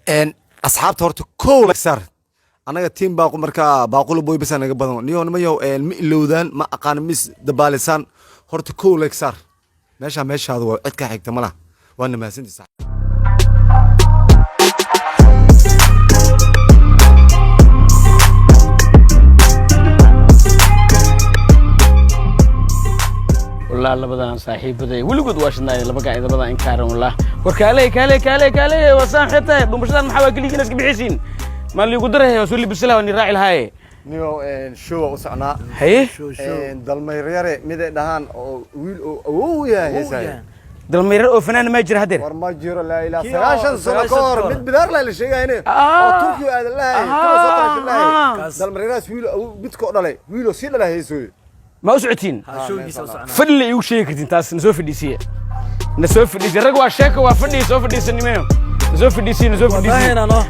asxaabta horta kow la saar anaga team baaqo markaa baaqula boy bas anaga badan niyo nimayo ma ilowdaan ma aqaan mis dabaalisan horta kow la saar meeshaada waa cid ka xigta malaha waa nimaasantiisa والله لبدان صاحبتي ولقد واشنا لبقى إذا بدأ إنكار والله كالي وسام حتى بمشان محاوكلي ناس كبيحسين ما اللي يقدره يسولي بالسلا وني راعي الهاي نيو شو وسعنا هي دلميريري ميد دهان ويل او يا هيساي دلميرير او فنان ما يجري هدير ورما جيرو لا اله سغاشن سنكور مid bidaar la sheegayne oo turkiyo aad lahayd دلميريراس ويل او midko dhalay wiilo si dhalay heesoy ما أسعتين فدلي يو شيء كتير تاس نسوي فديسية نسوي فديسية رجوا شاكا وفدي نسوي فديسية نميم نسوي فديسية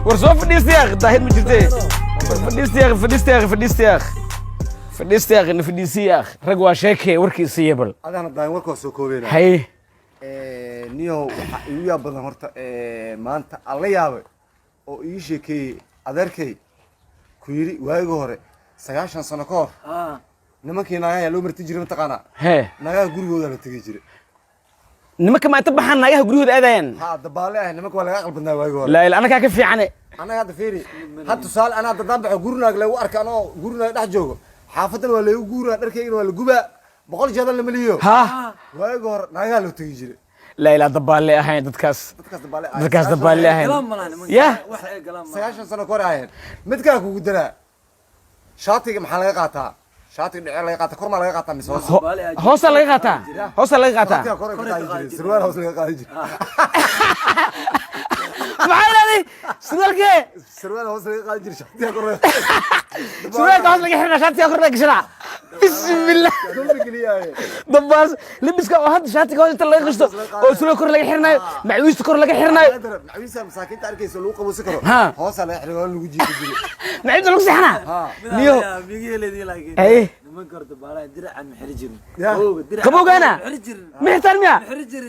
ورسوي فديسية داهد مجتة فديسية إن فديسية رجوا شاكا وركي سيبل هذا أنا دايم وركو سوكوبين هاي نيو يا بدن هرت ما أنت الله يابي أو إيش كي أدركي كويري وايجو هره سياشن سنكور nimankii naagaha loo marti jiray mataqaana naagaha gurigooda la tagay jiray nimanka ma tabaxan naagaha gurigooda aadayeen dabaale ah nimanka waa laga qalbadnaa waagi hore la ila anaka ka fiicane anaga hadda fiiri hadda su'aal ana dadaan baxo gurinaag lagu arkaan oo gurinaag dhex joogo xaafadan waa lagu guuraa dharkayga waa la gubaa 100 jeedal lama liyo waagi hore naagaha loo tagay jiray la ila dabaale ahayn dadkaas dabaale ahayn ya wax ay galaan 9 sano kor ahayn midka kugu daraa shaatiga maxaa laga qaataa شاطئ اللي قاطع كرمه اللي قاطع مسوس هوس اللي قاطع سروال هوس اللي قاطع معلني سروال هوس اللي قاطع شاطئ كرمه سروال هوس اللي حنا شاطئ كرمه كشرا بسم الله دباس لبس كا هاد شاطئ هوس اللي قشطه او سروال كرمه اللي حنا معويس كرمه اللي حنا معويس مساكين تاركي سلوق ابو سكر هوس اللي حنا لو جيب معيد لو سحنا نيو بيجي لي لاقي اي ما قرد بالا درع محرجر كبوق انا محترم يا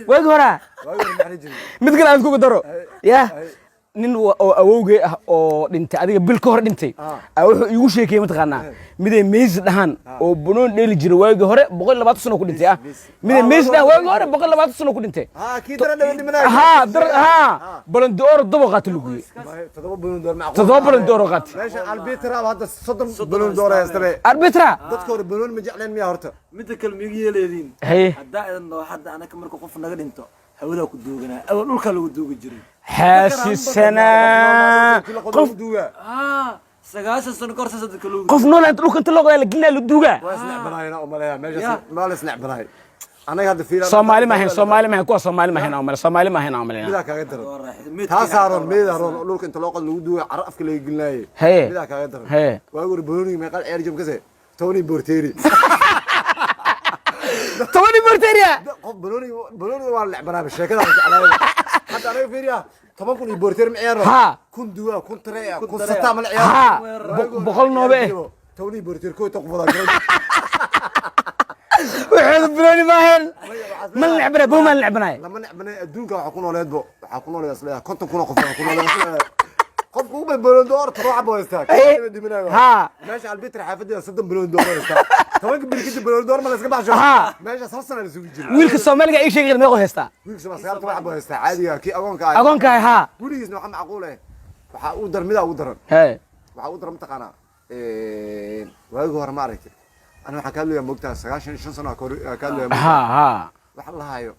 واقف ورا مثل aan ku daro ya nin awowgay ah oo dhintay adiga bil ka hor dhintay wuxuu igu sheekay mataqaana midee mees dhahan oo bunoon dheeli jiray waagi hore 120 sano ku dhintay midee mees dhahan waagi hore 120 sano ku dhintay kii daran dhimanay balandoor dabo qaat lagu yiri 7 balandoor macquul 7 balandoor qaat meesha albitra hadda 30 balandoor haystabe arbitra dadka hore baloon ma jecleen miya horta mid kale miigi yeeleedin hadda hadda anaka marka qof naga dhinto hawada ku duuganaa aw dhulka lagu duugi jiray حاسسنا قف دوغا سغاش سن كورس صدق لو قف نول انت لو كنت لو قلنا له دوغا واسنع بناينا امالها ماشي ما لسنع بناي انا هذا في صومالي ما هي كو صومالي ما هنا امال صومالي ما هنا امال ميدا كاغا در تا سارون ميدا رون لو كنت لو قل لو دوغا عرفك لي قلناي ميدا كاغا در واغور بوني ما قال عير جم كسه توني بورتيري توني بورتيريا بلوني waa lacbanaa sheekada aan hadda anaga fiiriya 10 kun boorteer ma ciyaaro kun duwa kun tareeya kun sata ma ciyaaro boqol noobe tony boorteer ko taqbada wuxuu bلوني ma ahan ma lacbana buu ma lacbanay lama lacbanay adduunka waxa ku nooleedbo waxa ku nooleed asla 50 kun qof ku nooleed قف قوم بلون دور تروح بوستاك ماشي على البيت حافظي صدم بلون دور هستا طبعا بالكده بلون دور ما لازم بعشو ماشي اساسا انا سوي جيل ويلك الصومالي اي شيء غير ما هستا ويلك سيارة تروح بوستا عادي كي اغونكاي ها وليس نوع معقوله waxa uu darmida uu daran waxa uu daran taqana waagi hore ma aragtay ana waxa ka leeyahay moogtaa 95 sano ka leeyahay waxa la hayo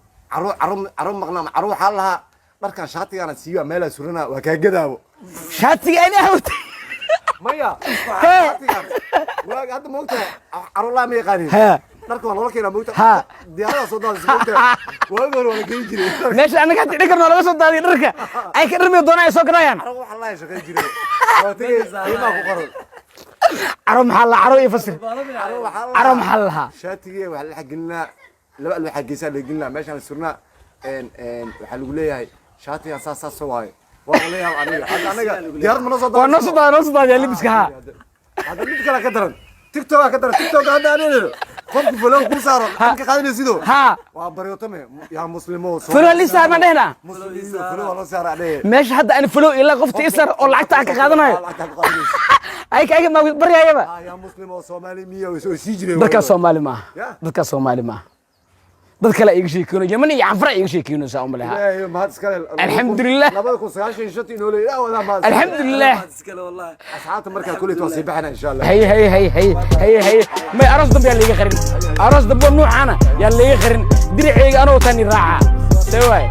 caro maqnaa caro waxa la markaan shaatigaana siiyo meel surana waa ka gadaabo shaatiga ina hawt maya shaatiga waa hadda moogtaa caro la ma yaqaanin dharka wala keenaa moogtaa diyaarada soo daadis moogtaa waa goor wala geey jiray meesha anaga hadii dhigarno laga soo daadiyo dharka ay ka dharmi doonaa soo garayaan caro waxa la shaqeey jiray waa tagay qiimaha ku qoran caro maxaa la caro ifasir caro maxaa la shaatiga waxa la xaqilnaa laba waxa geesaa la gelnaa meeshaan surnaa waxa lagu leeyahay shaatiga saas waay والله يا aniga diyaar ma soo waa noo soo daad libiska ha hada mid kala ka daran tiktok ka daran tiktok hada aniga قف فلان كوسار انك قادني سيدو ها وبريوتمي يا مسلمو فلو اللي صار ما دهنا مسلمين فلو والله صار عليه ماشي حتى انا فلو الا قفت يسر او لعقتها كقادناyo ay ma baryayaba يا مسلم وصومالي 100 وسيجري dadka Soomaali ma dadka Soomaali ma dad kale iga sheekino Yemen iyo Afra iga sheekino saa umaleha ilaahay ma iskale alxamdulillah labada ku 9 inoo leeyahay wada ma alxamdulillah iskale wallahi asxaabta marka kulli toosay baxana insha Allah هي ما aras dambe yaa liga qarin aras dambe nuucana yaa liga qarin diriceyga anoo tani raaca saway